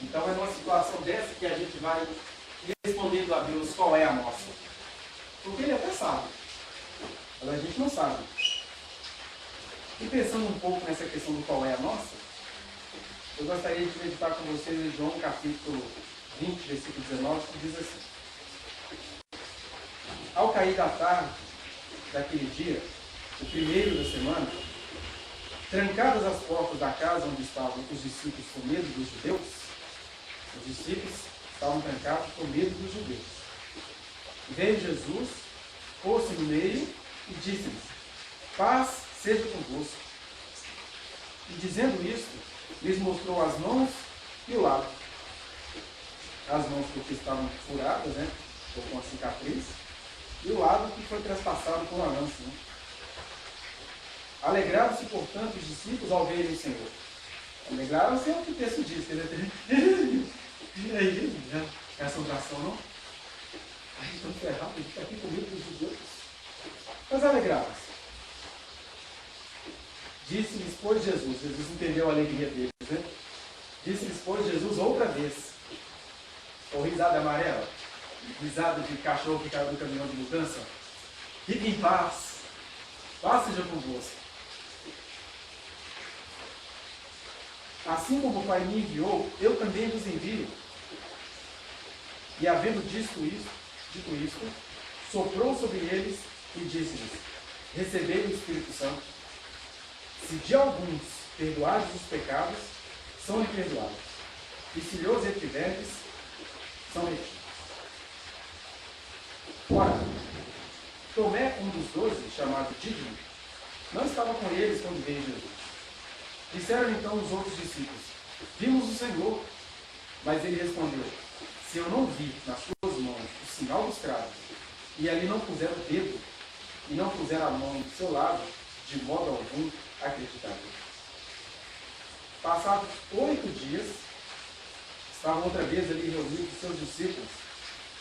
Então é numa situação dessa que a gente vai respondendo a Deus qual é a nossa. Porque Ele até sabe, mas a gente não sabe. E pensando um pouco nessa questão do qual é a nossa, eu gostaria de meditar com vocês em João capítulo 20, versículo 19, que diz assim: Ao cair da tarde daquele dia, o primeiro da semana, trancadas as portas da casa onde estavam os discípulos com medo dos judeus, os discípulos estavam trancados com medo dos judeus. Veio Jesus, pôs-se no meio e disse-lhes: Paz seja convosco. E dizendo isto, lhes mostrou as mãos e o lado. As mãos porque estavam furadas, né, ou com a cicatriz, e o lado que foi traspassado com a lança. Né? Alegraram-se, portanto, os discípulos ao verem o Senhor. Alegraram-se é o que o texto diz. E aí, é assombração, não? Ai, estamos ferrados, a gente está aqui com medo dos judeus. Mas alegraram-se. Disse-lhes, pois, Jesus entendeu a alegria deles, né? Disse-lhes, pois, Jesus outra vez. Ou risada amarela, risada de cachorro que caiu do caminhão de mudança. Fiquem em paz. Paz seja convosco. Assim como o Pai me enviou, eu também vos envio. E havendo dito isto, soprou sobre eles e disse-lhes: Recebei o Espírito Santo. Se de alguns perdoardes os pecados, são-lhe perdoados. E se lhos retiverdes, são retidos. Ora, Tomé, um dos 12, chamado Dídimo, não estava com eles quando veio Jesus. Disseram então os outros discípulos: Vimos o Senhor. Mas ele respondeu: Se eu não vi nas suas mãos o sinal dos cravos, e ali não puser o dedo, e não puser a mão do seu lado, de modo algum acreditarei. Passados 8 dias, estavam outra vez ali reunidos os seus discípulos,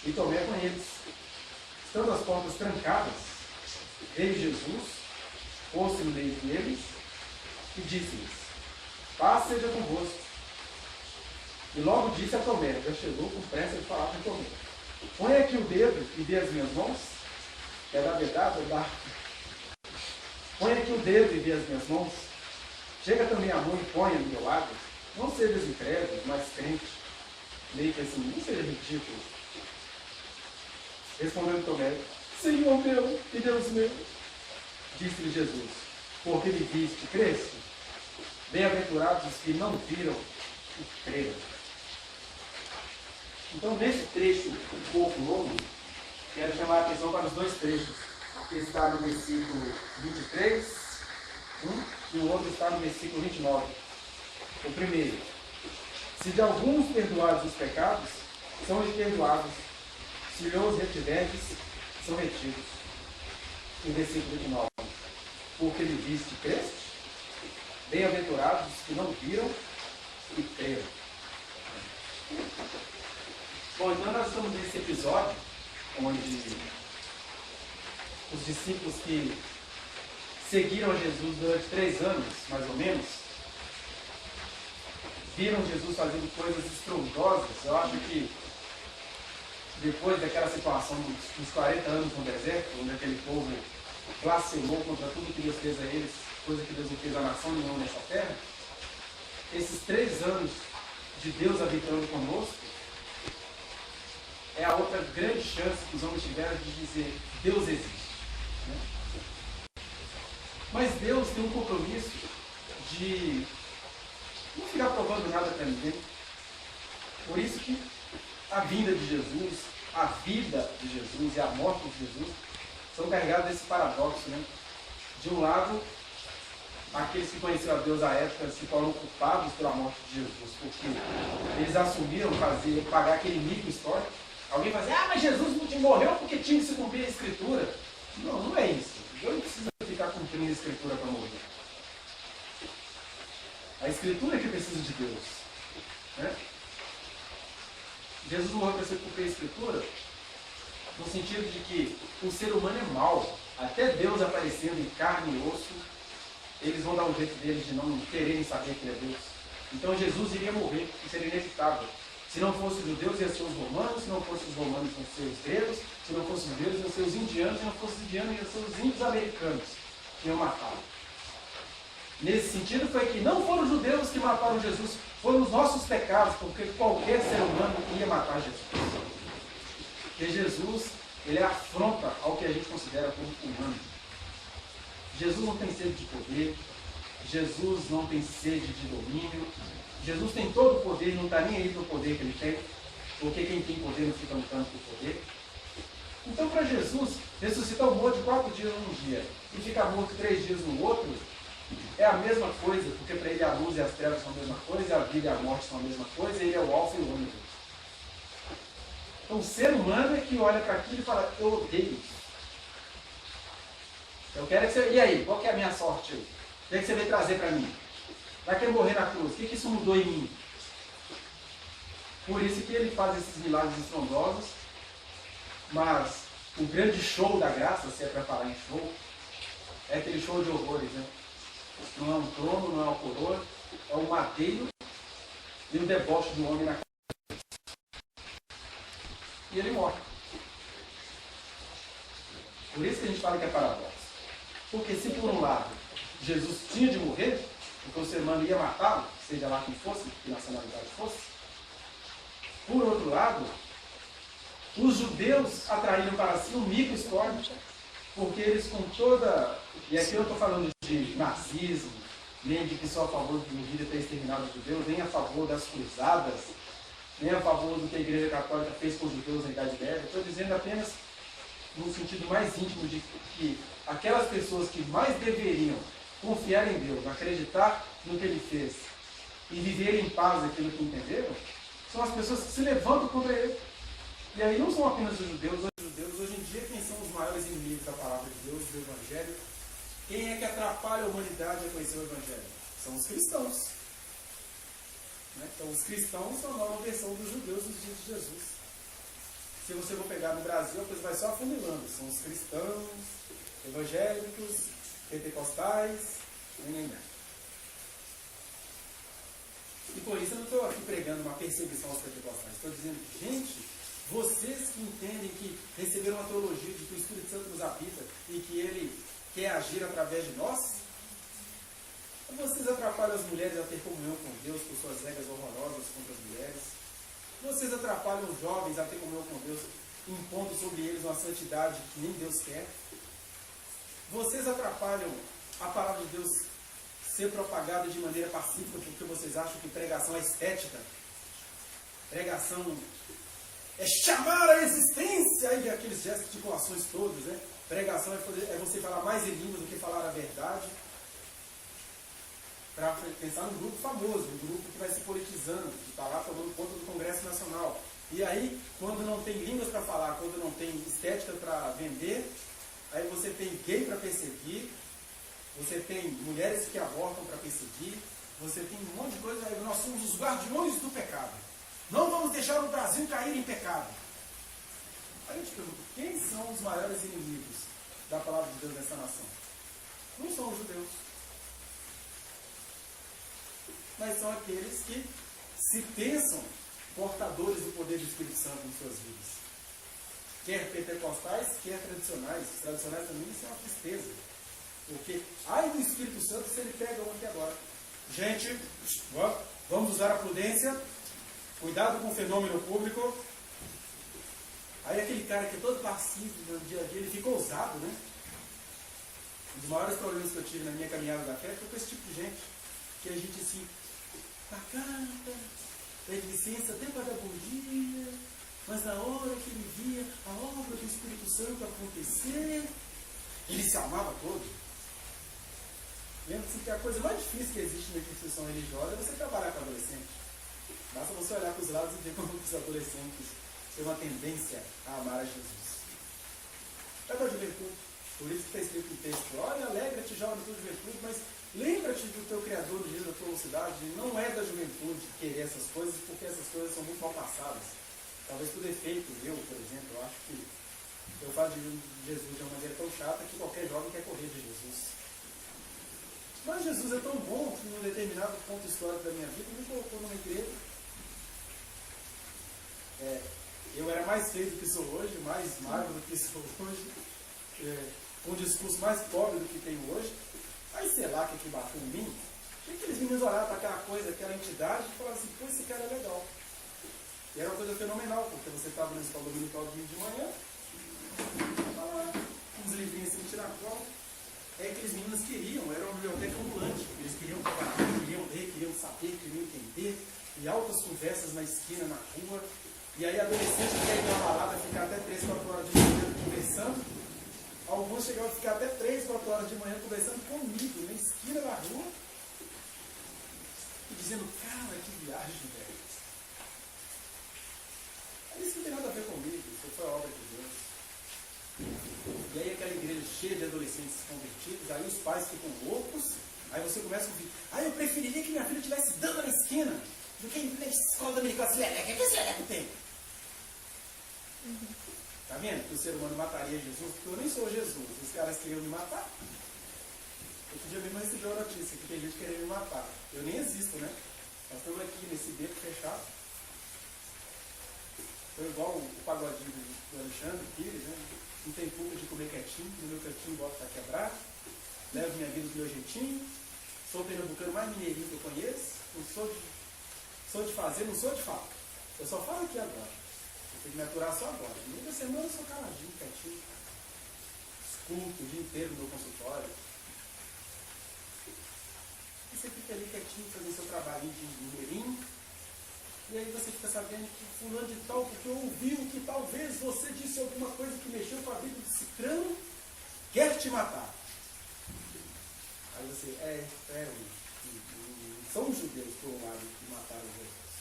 e Tomé com eles. Estando as portas trancadas, veio Jesus, pôs-se no meio deles, e disse-lhes: Paz seja convosco. E logo disse a Tomé, já chegou com pressa de falar com Tomé: Põe aqui o dedo e vê as minhas mãos. É da verdade, é da... Põe aqui o dedo e vê as minhas mãos. Chega também a mão e põe do meu lado. Não sejas incrédulo, mas crente. Meio que assim, não seja ridículo. Respondeu Tomé: Senhor meu e Deus meu. Disse-lhe Jesus: Porque me viste, creste? Bem-aventurados os que não viram e creram. Então, nesse trecho um pouco longo, quero chamar a atenção para os dois trechos, que está no versículo 23, e o outro está no versículo 29. O primeiro: Se de alguns perdoados os pecados, são-lhes perdoados. Se lhos retiverdes, são retidos. O versículo 29. Porque me viste, creste? Bem-aventurados os que não viram e creram. Bom, então nós estamos nesse episódio onde os discípulos que seguiram Jesus durante 3 anos, mais ou menos, viram Jesus fazendo coisas estrondosas. Eu acho que depois daquela situação dos 40 anos no deserto, onde aquele povo blasfemou contra tudo que Deus fez a eles, coisa que Deus não fez a nação nenhuma nessa terra, esses 3 anos de Deus habitando conosco é a outra grande chance que os homens tiveram de dizer: Deus existe. Né? Mas Deus tem um compromisso de não ficar provando nada para ninguém. Por isso que a vinda de Jesus, a vida de Jesus e a morte de Jesus são carregados desse paradoxo. Né? De um lado, aqueles que conheciam a Deus à época se tornam culpados pela morte de Jesus, porque eles assumiram pagar aquele mico histórico. Alguém fala assim: mas Jesus não morreu porque tinha que se cumprir a Escritura. Não, não é isso. Deus não precisa ficar cumprindo a Escritura para morrer. A Escritura é que precisa de Deus. Né? Jesus morreu para cumprir a Escritura no sentido de que o ser humano é mau. Até Deus aparecendo em carne e osso, eles vão dar um jeito deles de não quererem saber que ele é Deus. Então Jesus iria morrer, isso era inevitável. Se não fossem os judeus, iam ser os romanos, se não fossem os romanos, iam ser os gregos, se não fossem os gregos, iam ser os indianos, se não fossem os indianos, iam ser os índios americanos que iam matá-lo. Nesse sentido, foi que não foram os judeus que mataram Jesus, foram os nossos pecados, porque qualquer ser humano ia matar Jesus. Porque Jesus, ele é afronta ao que a gente considera como humano. Jesus não tem sede de poder, Jesus não tem sede de domínio, Jesus tem todo o poder, não está nem aí para o poder que ele tem, porque quem tem poder não fica lutando por poder. Então, para Jesus, ressuscitar o morto de 4 dias num dia e ficar morto 3 dias no outro, é a mesma coisa, porque para ele a luz e as trevas são a mesma coisa, a vida e a morte são a mesma coisa, ele é o alfa e o ômega. Então, o ser humano é que olha para aquilo e fala, eu odeio isso. Eu quero que você... E aí, qual que é a minha sorte aí? O que é que você veio trazer para mim? Vai querer morrer na cruz? O que isso mudou em mim? Por isso que ele faz esses milagres estrondosos, mas o grande show da graça, se é para falar em show, é aquele show de horrores, né? Não é um trono, não é uma coroa, é um madeiro e o deboche do homem na cara. E ele morre. Por isso que a gente fala que é paradoxo. Porque se por um lado Jesus tinha de morrer, porque o ser humano ia matá-lo, seja lá quem fosse, que nacionalidade fosse, por outro lado, os judeus atraíram para si um mico histórico, porque eles com toda... E aqui eu estou falando de nazismo, nem de que sou a favor do vida ter exterminado os judeus, nem a favor das cruzadas, nem a favor do que a Igreja Católica fez com os judeus na Idade Média. Estou dizendo apenas no sentido mais íntimo de que aquelas pessoas que mais deveriam confiar em Deus, acreditar no que Ele fez e viver em paz aquilo que entenderam, são as pessoas que se levantam contra Ele. E aí não são apenas os judeus. Hoje em dia, quem são os maiores inimigos da palavra de Deus, do Evangelho? Quem é que atrapalha a humanidade a conhecer o Evangelho? São os cristãos. Né? Então, os cristãos são a nova versão dos judeus dos dias de Jesus. Se você for pegar no Brasil, a coisa vai só afunilando. São os cristãos, evangélicos, pentecostais, nem. E por isso eu não estou aqui pregando uma perseguição aos pentecostais. Estou dizendo, gente, vocês que entendem que receberam uma teologia de que o Espírito Santo nos habita e que ele quer agir através de nós, vocês atrapalham as mulheres a ter comunhão com Deus por suas regras horrorosas contra as mulheres. Vocês atrapalham os jovens a ter comunhão com Deus, impondo sobre eles uma santidade que nem Deus quer. Vocês atrapalham a palavra de Deus ser propagada de maneira pacífica porque vocês acham que pregação é estética. Pregação é chamar a existência e aqueles gesticulações todos, né? Pregação é você falar mais em línguas do que falar a verdade. Para pensar num grupo famoso, um grupo que vai se politizando, que está lá tomando conta do Congresso Nacional. E aí, quando não tem línguas para falar, quando não tem estética para vender, aí você tem gay para perseguir, você tem mulheres que abortam para perseguir, você tem um monte de coisa. Aí nós somos os guardiões do pecado. Não vamos deixar o Brasil cair em pecado. Aí eu te pergunto, quem são os maiores inimigos da palavra de Deus nessa nação? Não são os judeus. Mas são aqueles que se pensam portadores do poder do Espírito Santo em suas vidas. Quer pentecostais, quer tradicionais. Os tradicionais também são uma tristeza. Porque, ai do Espírito Santo se ele pega um aqui agora. Gente, vamos usar a prudência, cuidado com o fenômeno público. Aí aquele cara que é todo passivo no dia a dia, ele fica ousado, né? Um dos maiores problemas que eu tive na minha caminhada da fé foi com esse tipo de gente. Que a gente assim, pacata, pede licença até para dar bom dia, mas na hora que ele via a obra do Espírito Santo acontecer, ele se amava todo. Lembra-se que a coisa mais difícil que existe na instituição religiosa é você trabalhar com adolescentes. Basta você olhar para os lados e ver como os adolescentes têm uma tendência a amar a Jesus. É da juventude. Por isso que está escrito no texto, olha, alegra-te, jovem tua juventude, mas lembra-te do teu Criador no dia da tua mocidade. Não é da juventude querer essas coisas, porque essas coisas são muito mal passadas. Talvez por defeito, eu, por exemplo, eu acho que eu falo de Jesus de uma maneira tão chata que qualquer jovem quer correr de Jesus. Mas Jesus é tão bom que em um determinado ponto histórico da minha vida me colocou numa igreja. Eu era mais feio do que sou hoje, mais magro do que sou hoje, com um discurso mais pobre do que tenho hoje. Aí sei lá o que bateu em mim. E aqueles meninos olharam para aquela coisa, aquela entidade e falaram assim, pô, esse cara é legal. E era uma coisa fenomenal, porque você estava na escola dominical de manhã, uns livrinhos assim, tirar cola. Aí aqueles meninos queriam, era uma biblioteca ambulante, eles queriam trabalhar, queriam ler, queriam saber, queriam entender, e altas conversas na esquina, na rua. E aí adolescente que quer ir na balada, ficar até 3, 4 horas de manhã conversando. Alguns chegavam a ficar até 3, 4 horas de manhã conversando comigo, na esquina da rua, e dizendo, cara, que viagem, velho. Isso não tem nada a ver comigo, isso foi a obra de Deus. E aí aquela igreja cheia de adolescentes convertidos, aí os pais ficam loucos, aí você começa a ouvir, eu preferiria que minha filha estivesse dando na esquina do que na escola dominicana. O que esse leleco tem? Tá vendo que o ser humano mataria Jesus? Porque eu nem sou Jesus, os caras queriam me matar. Outro dia mesmo recebi uma notícia que tem gente querendo me matar. Eu nem existo, né? Nós estamos aqui nesse beco fechado. Foi igual o pagodinho do Alexandre Pires, né? Não tem culpa de comer quietinho, no meu cantinho boto para quebrar, levo minha vida do meu jeitinho, sou o pernambucano mais mineirinho que eu conheço, não sou de fazer, não sou de falar. Eu só falo aqui agora. Eu tenho que me aturar só agora. No meio da semana eu sou caladinho, quietinho. Escuto o dia inteiro no meu consultório. E você fica ali quietinho, fazendo seu trabalhinho de mineirinho. E aí você fica sabendo que fulano de tal, porque ouviu que talvez você disse alguma coisa que mexeu com a vida do cicrano, quer te matar. Aí você, são os judeus, por um lado, que mataram Jesus.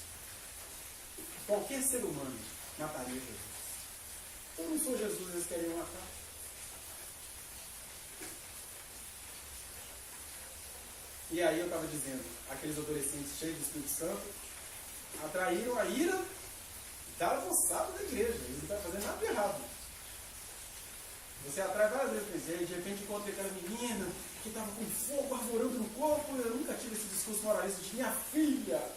Qualquer ser humano mataria Jesus. Eu não sou Jesus, eles querem matar. E aí eu estava dizendo, aqueles adolescentes cheios do Espírito Santo, atraíram a ira da moçada da igreja. Eles não estão fazendo nada de errado. Você atrai várias vezes, e aí de repente encontra aquela menina que estava com fogo arvorando no corpo. Eu nunca tive esse discurso moralista de minha filha.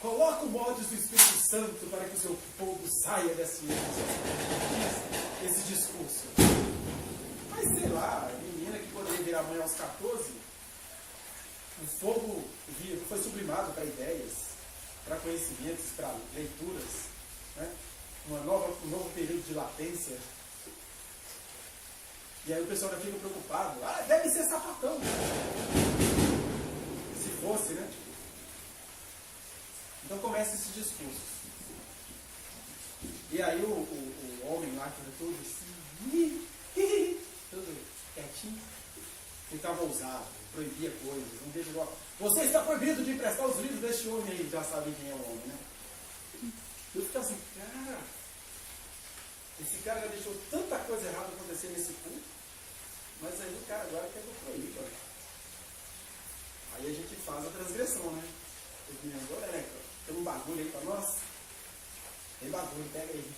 Coloca o molde do Espírito Santo para que o seu povo saia desse discurso. Mas sei lá, a menina que poderia virar mãe aos 14, o fogo foi sublimado para ideias, para conhecimentos, para leituras, né? Um novo período de latência. E aí o pessoal já fica preocupado. Deve ser sapatão. Se fosse, né? Então começa esse discurso. E aí o homem lá que era todo assim, todo quietinho, ficava ousado, proibia coisas, não deixa igual. Você está proibido de emprestar os livros deste homem aí, já sabe quem é o homem, né? Eu ficava assim, cara, esse cara já deixou tanta coisa errada acontecer nesse culto, mas aí o cara agora quer que eu proíba. Aí a gente faz a transgressão, né? Os meninos, olha, né? Tem um bagulho aí pra nós? Tem bagulho, pega aí.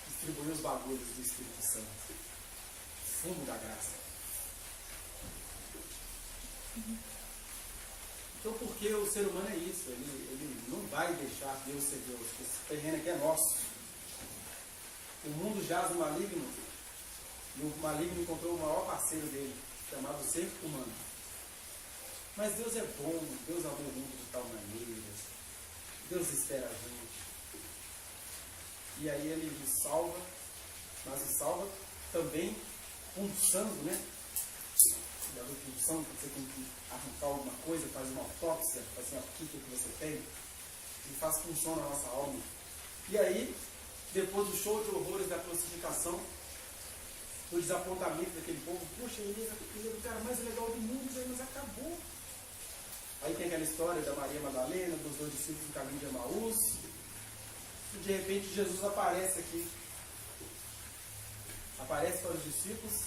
Distribui os bagulhos do Espírito Santo. Fumo da graça. Então, porque o ser humano é isso, ele não vai deixar Deus ser Deus. Esse terreno aqui é nosso. O mundo jaz no maligno, e o maligno encontrou o maior parceiro dele, chamado ser humano. Mas Deus é bom, Deus amou o mundo de tal maneira, Deus espera a gente. E aí ele nos salva, mas nos salva também pulsando, né? Da pulsão, você tem que arrancar alguma coisa, faz uma autópsia, faz assim, o que você tem, e faz função na nossa alma. E aí, depois do show de horrores da crucificação, do desapontamento daquele povo, poxa, ele era o cara mais legal do mundo, mas acabou. Aí tem aquela história da Maria Madalena, dos 2 discípulos no caminho de Emaús, e de repente Jesus aparece aqui. Aparece para os discípulos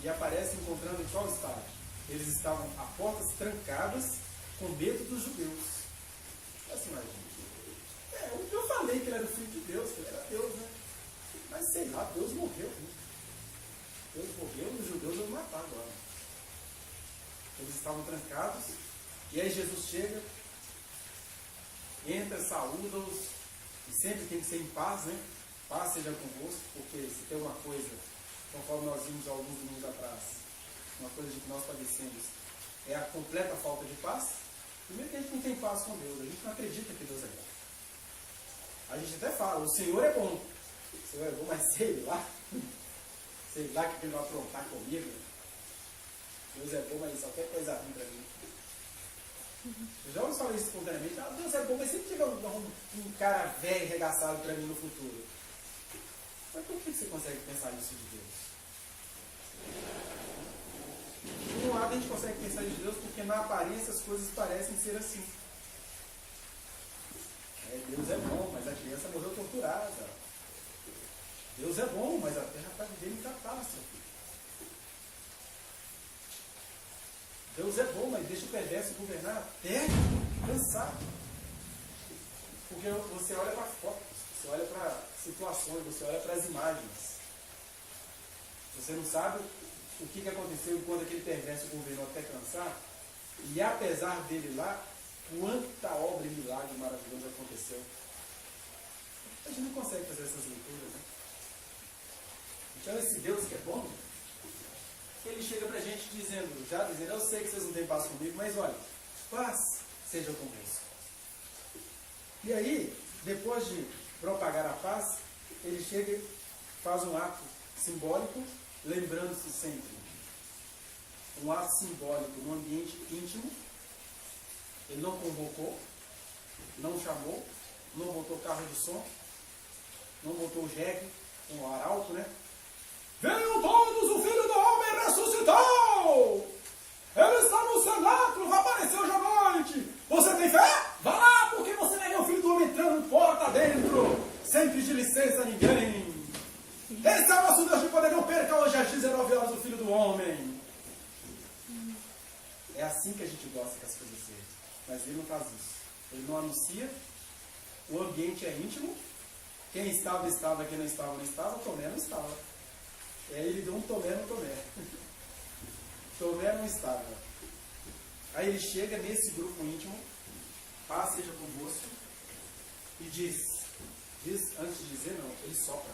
e aparece encontrando em qual estado? Eles estavam a portas trancadas com medo dos judeus. Assim, imagina. Eu falei que ele era o filho de Deus, que ele era Deus, né? Mas sei lá, Deus morreu. Né? Deus morreu e os judeus vão matar agora. Eles estavam trancados, e aí Jesus chega, entra, saúda-os, e sempre tem que ser em paz, né? Paz seja convosco, porque se tem uma coisa, conforme nós vimos alguns domingos atrás, uma coisa de que nós padecemos, é a completa falta de paz. Primeiro que a gente não tem paz com Deus, a gente não acredita que Deus é bom. A gente até fala, o Senhor é bom. O Senhor é bom, mas sei lá que ele vai aprontar comigo. Deus é bom, mas só quer coisa ruim para mim. Eu já ouvi falar isso espontaneamente. Deus é bom, mas sempre chega um cara velho e regaçado para mim no futuro. Mas por que você consegue pensar isso de Deus? De um lado a gente consegue pensar isso de Deus porque na aparência as coisas parecem ser assim. Deus é bom, mas a criança morreu torturada. Deus é bom, mas a terra está vivendo em catástrofe. Deus é bom, mas deixa o perverso governar até cansar. Porque você olha para fotos, você olha para situações, você olha para as imagens. Você não sabe o que aconteceu enquanto aquele perverso governou até cansar. E apesar dele lá, quanta obra e milagre maravilhoso aconteceu. A gente não consegue fazer essas leituras, né? Então esse Deus que é bom, ele chega para a gente dizendo, eu sei que vocês não têm paz comigo, mas olha, paz seja convosco. E aí, depois de propagar a paz, ele chega e faz um ato simbólico, lembrando-se sempre. Um ato simbólico no ambiente íntimo. Ele não convocou, não chamou, não botou carro de som, não botou o jegue, um arauto, né? Venham todos, o Filho do Homem ressuscitou! Ele está no cenáculo, apareceu hoje à noite. Você tem fé? Vá lá, porque você vai ver o Filho do Homem entrando porta dentro, sem pedir licença a ninguém. Esse é o nosso Deus de poder, não perca hoje às 19 horas o Filho do Homem. É assim que a gente gosta que as coisas sejam. Mas ele não faz isso. Ele não anuncia. O ambiente é íntimo. Quem estava, estava. Quem não estava, não estava. Tomé não estava. E aí ele deu um Tomé no Tomé. Tomé não estava. Aí ele chega nesse grupo íntimo. Paz seja convosco. E diz, antes de dizer não, ele sopra.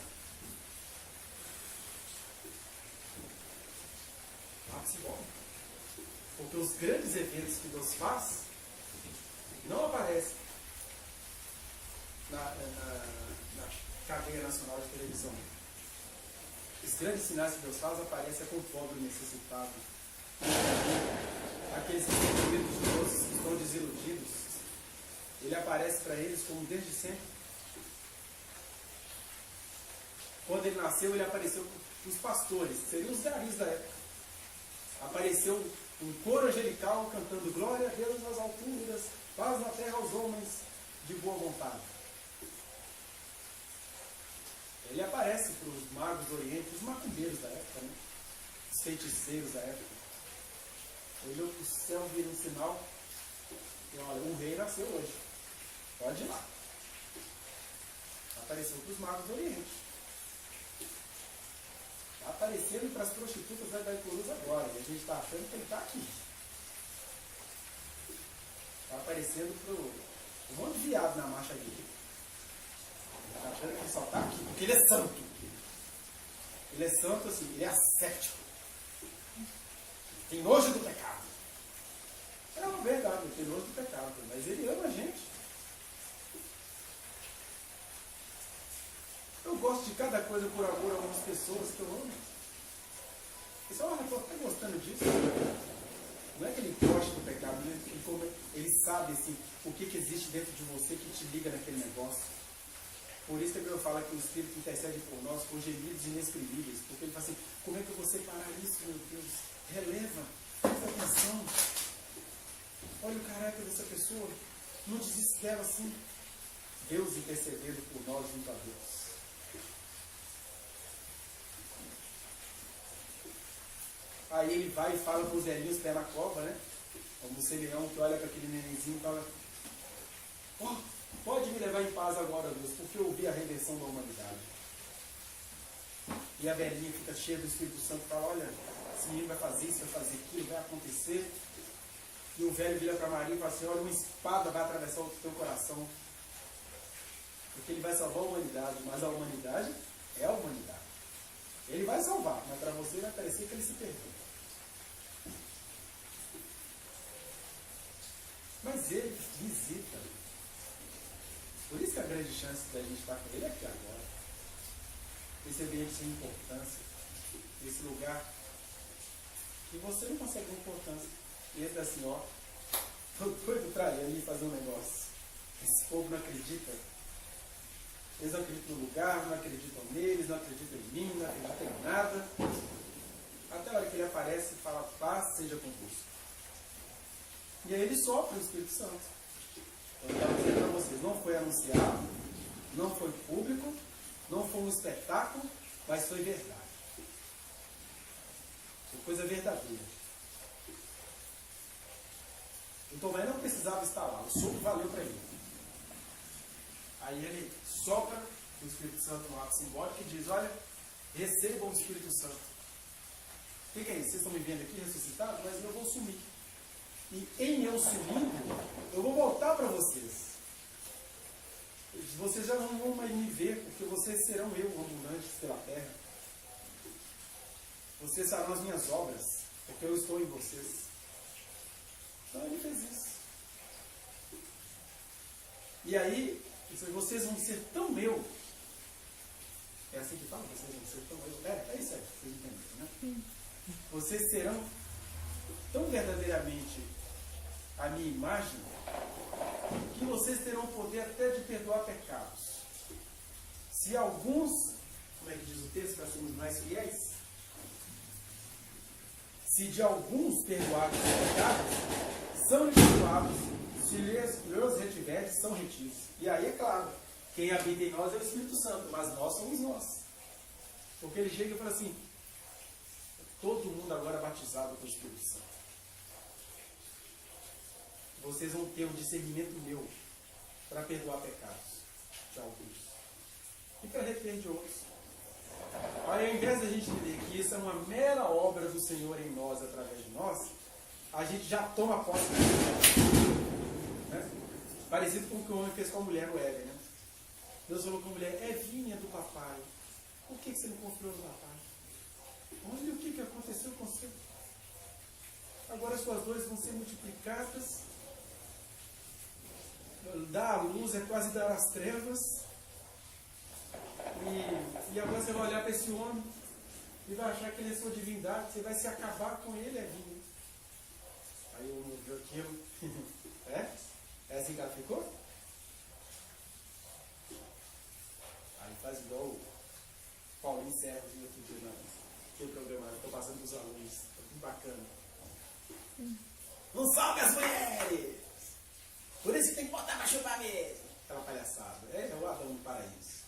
Lá-se embora. Porque os grandes eventos que Deus faz não aparecem na cadeia nacional de televisão. Os grandes sinais que Deus faz aparecem com o pobre necessitado. Aqueles que estão medos de Deus, que estão desiludidos, ele aparece para eles como desde sempre. Quando ele nasceu, ele apareceu para os pastores, seriam os garis da época. Apareceu um coro angelical cantando glória a Deus nas alturas, paz na terra aos homens de boa vontade. Ele aparece para os magos do Oriente, os macumbeiros da época, né? Os feiticeiros da época. Olhou para o céu, vira um sinal e olha, um rei nasceu hoje. Pode ir lá. Apareceu para os magos do Oriente. Está aparecendo para as prostitutas da Itaipurus agora. E a gente está achando que ele está aqui. Está aparecendo para um monte de viado na marcha dele. Está achando que ele só está aqui, porque ele é santo. Ele é santo assim, ele é ascético. Tem nojo do pecado. É uma verdade, ele tem nojo do pecado. Mas ele ama a gente. Eu gosto de cada coisa por amor a algumas pessoas que eu amo. E só está gostando disso. Não é que ele gosta do pecado, ele sabe assim, o que existe dentro de você que te liga naquele negócio. Por isso que eu falo que o Espírito intercede por nós com gemidos inexprimíveis. Porque ele fala assim, como é que eu vou separar isso, meu Deus? Releva, presta atenção. Olha o caráter dessa pessoa. Não desiste dela assim. Deus intercedendo por nós junto a Deus. Aí ele vai e fala para os velhinhos pé na cova, né? Como o Simeão que olha para aquele nenenzinho e fala: pode me levar em paz agora, Deus, porque eu vi a redenção da humanidade. E a velhinha fica cheia do Espírito Santo e fala, olha, esse menino vai fazer isso, vai fazer aquilo, vai acontecer. E o velho vira para Maria e fala assim, olha, uma espada vai atravessar o teu coração. Porque ele vai salvar a humanidade, mas a humanidade é a humanidade. Ele vai salvar, mas para você vai parecer que ele se perdeu. Mas ele visita. Por isso que a grande chance da gente estar com ele é aqui agora. Esse ambiente sem importância. Esse lugar que você não consegue dar importância. E ele assim, ó, tô doido pra ir ali fazer um negócio. Esse povo não acredita. Eles não acreditam no lugar, não acreditam neles, não acreditam em mim, não acreditam em nada. Até a hora que ele aparece e fala, paz seja convosco. E aí ele sopra o Espírito Santo. Eu estava dizendo para vocês, não foi anunciado, não foi público, não foi um espetáculo, mas foi verdade. Foi coisa verdadeira. O Tomé não precisava estar lá, o sopro valeu para ele. Aí ele sopra o Espírito Santo no ato simbólico e diz, olha, recebam o Espírito Santo. O que é isso? Vocês estão me vendo aqui ressuscitado, mas eu vou sumir. E em eu sumindo, eu vou voltar para vocês. Vocês já não vão mais me ver, porque vocês serão eu, ambulantes pela terra. Vocês serão as minhas obras, porque eu estou em vocês. Então ele fez isso. E aí, vocês vão ser tão meu. É assim que fala? Vocês vão ser tão eu. É isso aí, vocês entenderam, né? Vocês serão tão verdadeiramente a minha imagem, que vocês terão o poder até de perdoar pecados. Se alguns, como é que diz o texto, para sermos mais fiéis, se de alguns perdoados os pecados, são perdoados, se lhes retiverdes, são retidos. E aí é claro, quem habita em nós é o Espírito Santo, mas nós somos nós. Porque ele chega e fala assim, todo mundo agora é batizado com o Espírito Santo. Vocês vão ter um discernimento meu para perdoar pecados de alguns e para arrepender de outros. Aí, ao invés de a gente entender que isso é uma mera obra do Senhor em nós, através de nós, a gente já toma posse disso. Né? Parecido com o que o homem fez com a mulher no Éden. Né? Deus falou com a mulher, é vinha do papai. Por que você não confiou no papai? Olha o que aconteceu com você. Agora as suas dores vão ser multiplicadas. Dar a luz é quase dar as trevas. E agora você vai olhar para esse homem e vai achar que ele é sua divindade. Você vai se acabar com ele, é vinho. Aí o homem viu aquilo. É assim que ela ficou? Aí faz igual o Paulinho Serra viu outro dia no programa. Estou passando para os alunos. Está muito bacana. Não salve as mulheres! Por isso que tem que botar para chupar mesmo. Aquela palhaçada. É o Adão do Paraíso.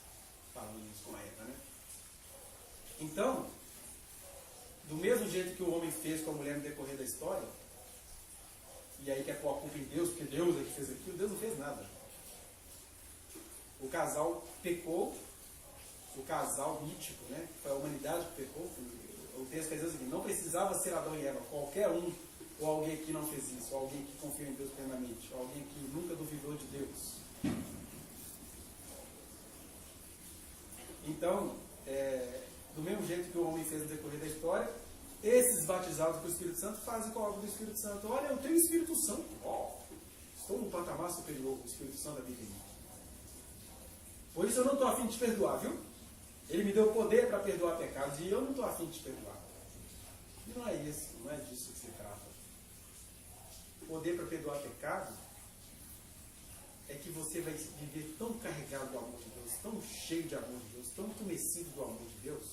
Falando isso com a Eva, né? Então, do mesmo jeito que o homem fez com a mulher no decorrer da história, e aí quer pôr a culpa em Deus, porque Deus é que fez aquilo, Deus não fez nada. O casal pecou, o casal mítico, né? Foi a humanidade que pecou. O texto quer dizer o seguinte, não precisava ser Adão e Eva, qualquer um, ou alguém que não fez isso, ou alguém que confiou em Deus plenamente, ou alguém que nunca duvidou de Deus. Então, do mesmo jeito que o homem fez no decorrer da história, esses batizados com o Espírito Santo fazem com a obra do Espírito Santo. Olha, eu tenho o Espírito Santo. Estou no patamar superior, o Espírito Santo habita em mim. Por isso eu não estou a fim de te perdoar, viu? Ele me deu poder para perdoar pecados e eu não estou a fim de te perdoar. E não é isso, não é disso que se trata. Poder para perdoar pecado é que você vai viver tão carregado do amor de Deus, tão cheio de amor de Deus, tão conhecido do amor de Deus,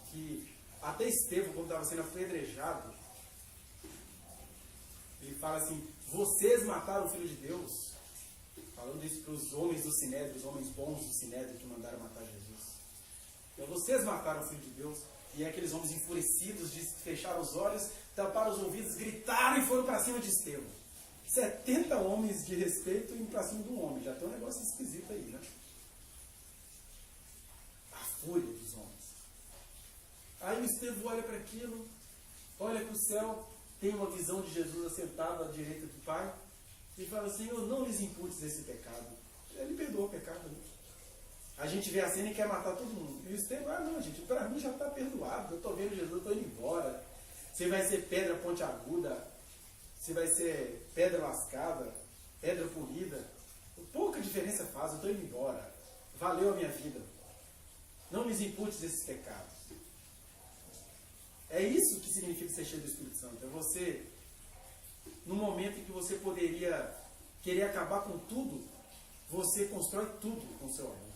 que até Estevão, quando estava sendo apedrejado, ele fala assim, vocês mataram o Filho de Deus, falando isso para os homens do Sinédrio, os homens bons do Sinédrio que mandaram matar Jesus. Então vocês mataram o Filho de Deus, e aqueles homens enfurecidos fecharam os olhos, taparam os ouvidos, gritaram e foram para cima de Estevão. 70 homens de respeito indo para cima de um homem. Já tem um negócio esquisito aí, né? A fúria dos homens. Aí o Estevão olha para aquilo, olha para o céu, tem uma visão de Jesus assentado à direita do Pai, e fala: Senhor, não lhes imputes esse pecado. Ele perdoou o pecado. Né? A gente vê a cena e quer matar todo mundo. E o Estevão: não, gente, para mim já está perdoado. Eu estou vendo Jesus, eu estou indo embora. Você vai ser pedra pontiaguda, você vai ser pedra lascada, pedra polida. Pouca diferença faz, eu estou indo embora. Valeu a minha vida. Não lhes imputes esses pecados. É isso que significa ser cheio do Espírito Santo. É você, no momento em que você poderia querer acabar com tudo, você constrói tudo com o seu amor.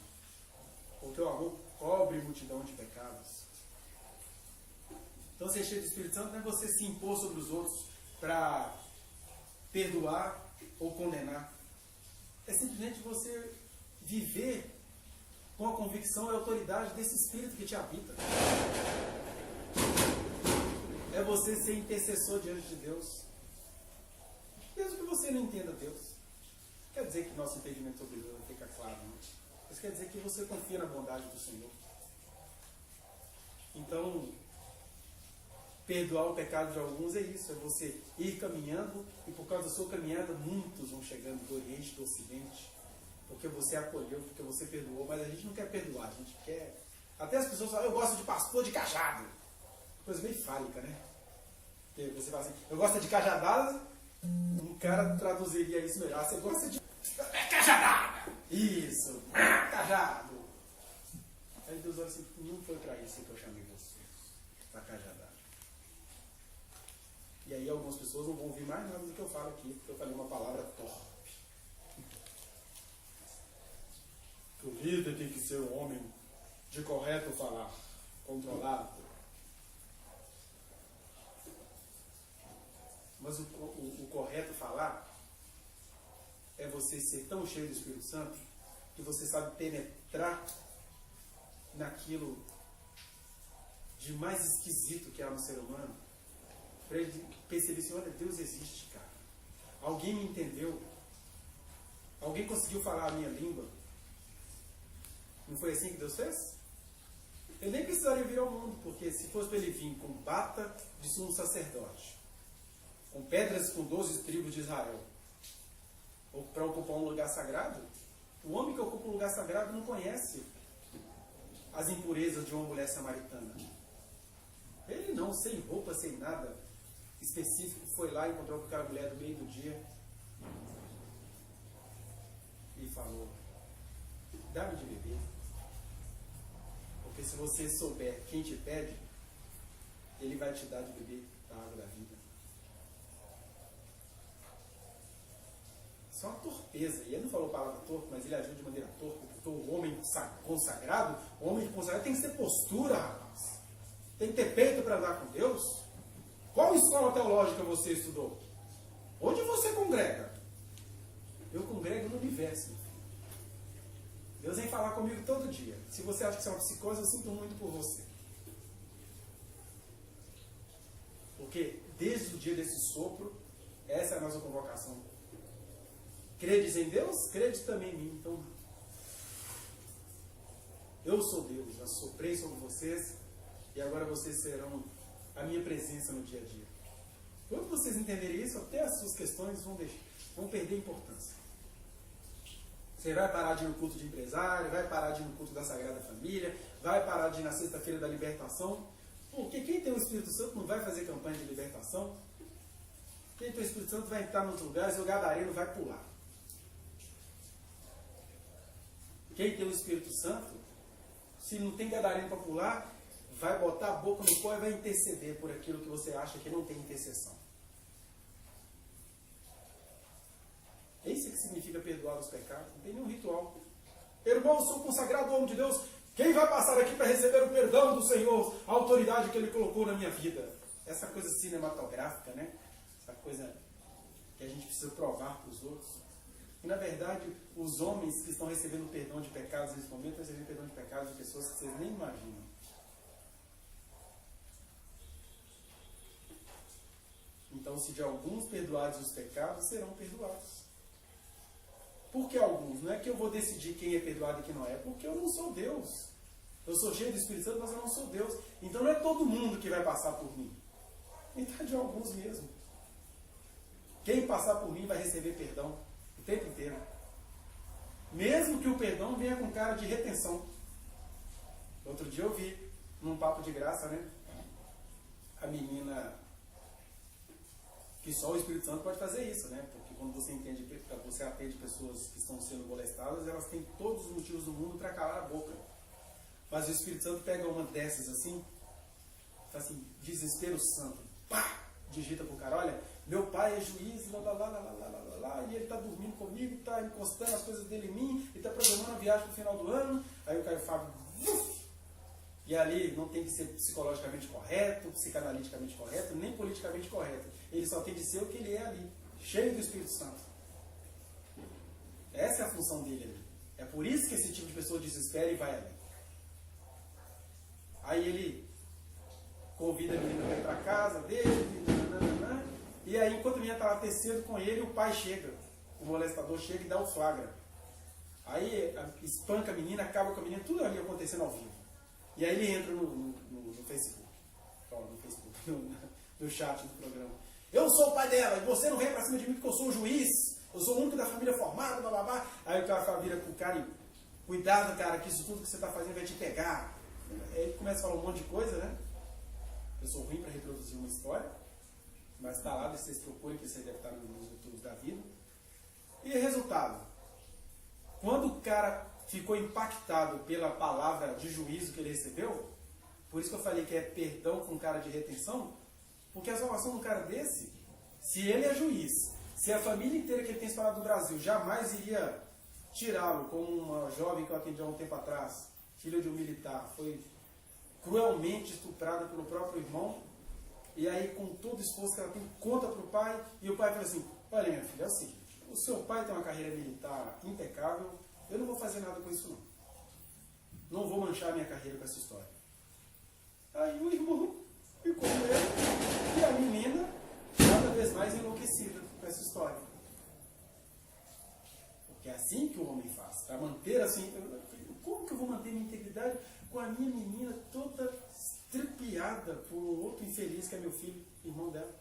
Porque o amor cobre multidão de pecados. Então, ser cheio do Espírito Santo não é você se impor sobre os outros para perdoar ou condenar. É simplesmente você viver com a convicção e a autoridade desse Espírito que te habita. É você ser intercessor diante de Deus. Mesmo que você não entenda Deus. Quer dizer que nosso entendimento sobre Deus não fica claro, não. Isso quer dizer que você confia na bondade do Senhor. Então, perdoar o pecado de alguns é isso. É você ir caminhando e por causa da sua caminhada muitos vão chegando do Oriente, do Ocidente. Porque você acolheu, porque você perdoou. Mas a gente não quer perdoar, a gente quer... Até as pessoas falam: eu gosto de pastor de cajado. Coisa meio fálica, né? Porque você fala assim: eu gosto de cajadada. Um cara traduziria isso melhor: você gosta de cajadada. Isso, cajado. Aí Deus olha assim: não foi para isso que eu chamei você, para cajadada. E aí algumas pessoas não vão ouvir mais nada do que eu falo aqui, porque eu falei uma palavra torpe. O líder tem que ser um homem de correto falar, controlado. Mas o correto falar é você ser tão cheio do Espírito Santo que você sabe penetrar naquilo de mais esquisito que há no ser humano, para ele perceber assim: olha, Deus existe, cara. Alguém me entendeu. Alguém conseguiu falar a minha língua. Não foi assim que Deus fez? Ele nem precisaria vir ao mundo, porque se fosse para ele vir com bata de sumo sacerdote, com pedras com 12 tribos de Israel, ou para ocupar um lugar sagrado, o homem que ocupa um lugar sagrado não conhece as impurezas de uma mulher samaritana. Ele não, sem roupa, sem nada específico, foi lá e encontrou com aquela mulher no meio do dia e falou: dá-me de beber. Porque se você souber quem te pede, ele vai te dar de beber da água da vida. Isso é uma torpeza. E ele não falou palavra torpe, mas ele agiu de maneira torpe. Porque o homem consagrado, o homem consagrado tem que ter postura, rapaz. Tem que ter peito para andar com Deus. Qual escola teológica você estudou? Onde você congrega? Eu congrego no universo. Deus vem falar comigo todo dia. Se você acha que isso é uma psicose, eu sinto muito por você. Porque desde o dia desse sopro, essa é a nossa convocação. Credes em Deus? Credes também em mim. Então, eu sou Deus, já soprei sobre vocês e agora vocês serão a minha presença no dia a dia. Quando vocês entenderem isso, até as suas questões vão perder importância. Você vai parar de ir no culto de empresário, vai parar de ir no culto da Sagrada Família, vai parar de ir na sexta-feira da libertação. Porque quem tem o Espírito Santo não vai fazer campanha de libertação. Quem tem o Espírito Santo vai entrar nos lugares e o gadareno vai pular. Quem tem o Espírito Santo, se não tem gadareno para pular, vai botar a boca no pó e vai interceder por aquilo que você acha que não tem intercessão. É isso que significa perdoar os pecados. Não tem nenhum ritual. Irmão, eu sou consagrado ao homem de Deus. Quem vai passar aqui para receber o perdão do Senhor? A autoridade que Ele colocou na minha vida. Essa coisa cinematográfica, né? Essa coisa que a gente precisa provar para os outros. E, na verdade, os homens que estão recebendo perdão de pecados nesse momento, estão recebendo perdão de pecados de pessoas que vocês nem imaginam. Então, se de alguns perdoados os pecados, serão perdoados. Por que alguns? Não é que eu vou decidir quem é perdoado e quem não é, porque eu não sou Deus. Eu sou cheio do Espírito Santo, mas eu não sou Deus. Então não é todo mundo que vai passar por mim. Metade de alguns mesmo. Quem passar por mim vai receber perdão o tempo inteiro. Mesmo que o perdão venha com cara de retenção. Outro dia eu vi, num papo de graça, né? A menina, que só o Espírito Santo pode fazer isso, né? Porque quando você atende pessoas que estão sendo molestadas, elas têm todos os motivos do mundo para calar a boca. Mas o Espírito Santo pega uma dessas assim, faz assim, desespero santo, pá! Digita pro cara, olha, meu pai é juiz, lá, lá, lá, lá, lá, lá, lá, e ele tá dormindo comigo, tá encostando as coisas dele em mim, e tá programando a viagem pro final do ano. Aí o Caio Fábio, e ali não tem que ser psicologicamente correto, psicanaliticamente correto, nem politicamente correto. Ele só tem de ser o que ele é ali, cheio do Espírito Santo. Essa é a função dele ali. É por isso que esse tipo de pessoa desespera e vai ali. Aí ele convida a menina para ir para casa dele, e aí enquanto a menina está lá tecendo com ele, o pai chega, o molestador chega e dá o flagra. Aí espanca a menina, acaba com a menina, tudo ali acontecendo ao vivo. E aí ele entra no Facebook, no chat do programa. Eu sou o pai dela, e você não vem para cima de mim porque eu sou o juiz, eu sou o único da família formada, blá blá blá. Aí o cara vira pro cara e, cuidado cara, que isso tudo que você está fazendo vai te pegar. Aí ele começa a falar um monte de coisa, né? Eu sou ruim para reproduzir uma história, mas está lá, vocês procurem, que você deve estar nos YouTubes da vida. E resultado, quando o cara ficou impactado pela palavra de juízo que ele recebeu, por isso que eu falei que é perdão com cara de retenção, porque a salvação de um cara desse, se ele é juiz, se a família inteira que ele tem espalhado no Brasil jamais iria tirá-lo, como uma jovem que eu atendi há um tempo atrás, filha de um militar, foi cruelmente estuprada pelo próprio irmão, e aí com todo o esforço que ela tem, conta para o pai, e o pai fala assim, olha minha filha, é o seguinte, o seu pai tem uma carreira militar impecável, eu não vou fazer nada com isso não. Não vou manchar minha carreira com essa história. Aí o irmão ficou com ele, e a menina cada vez mais enlouquecida com essa história. Porque é assim que o homem faz, para manter assim, como que eu vou manter minha integridade com a minha menina toda estripiada por um outro infeliz que é meu filho, irmão dela?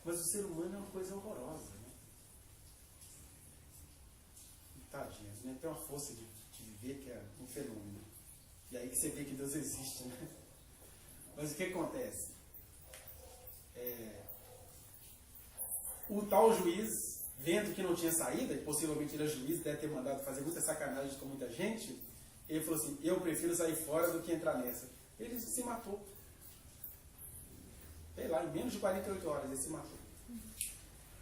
Mas o ser humano é uma coisa horrorosa, né? Tadinha, né? Tem uma força de viver que é um fenômeno. E aí que você vê que Deus existe, né? Mas o que acontece? O tal juiz, vendo que não tinha saída, e possivelmente ele é juiz, deve ter mandado fazer muita sacanagem com muita gente, ele falou assim, eu prefiro sair fora do que entrar nessa. Ele se matou. Sei lá, em menos de 48 horas ele se matou.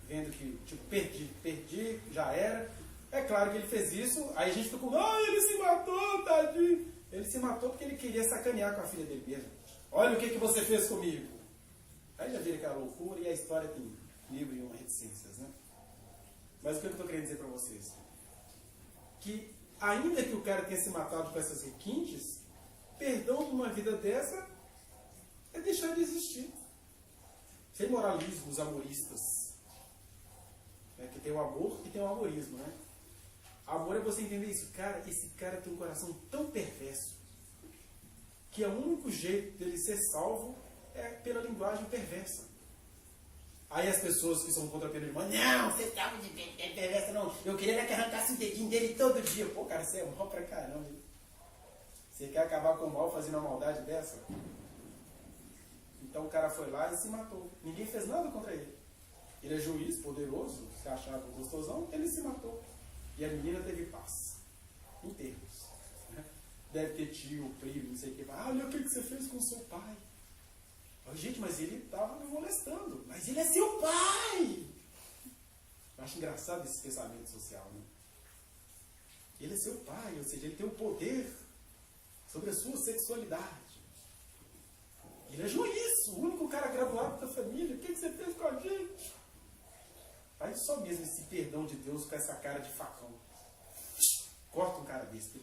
Vendo que, tipo, perdi, já era. É claro que ele fez isso, aí a gente ficou, ele se matou, tadinho. Ele se matou porque ele queria sacanear com a filha dele mesmo. Olha o que você fez comigo. Aí já vira aquela loucura e a história tem mil e uma reticências, né? Mas o que eu estou querendo dizer para vocês? Que ainda que o cara tenha se matado com essas requintes, perdão de uma vida dessa é deixar de existir. Sem moralismos amoristas. Que tem o amor e tem o amorismo, né? Amor é você entender isso. Cara, esse cara tem um coração tão perverso que o único jeito dele ser salvo é pela linguagem perversa. Aí as pessoas que são contra Pedro irmão, não, você estava de perversa, não. Eu queria que arrancasse o dedinho dele todo dia. Pô, cara, você é mal pra caramba. Você quer acabar com o mal fazendo uma maldade dessa? Então o cara foi lá e se matou. Ninguém fez nada contra ele. Ele é juiz, poderoso, se achava gostosão, ele se matou. E a menina teve paz. Em termos. Né? Deve ter tio, primo, não sei o que. Olha o que você fez com o seu pai. Gente, mas ele estava me molestando. Mas ele é seu pai! Eu acho engraçado esse pensamento social, né? Ele é seu pai, ou seja, ele tem o poder sobre a sua sexualidade. Ele é juiz, o único cara graduado da família. O que você fez com a gente? Aí só mesmo esse perdão de Deus com essa cara de facão. Corta um cara desse.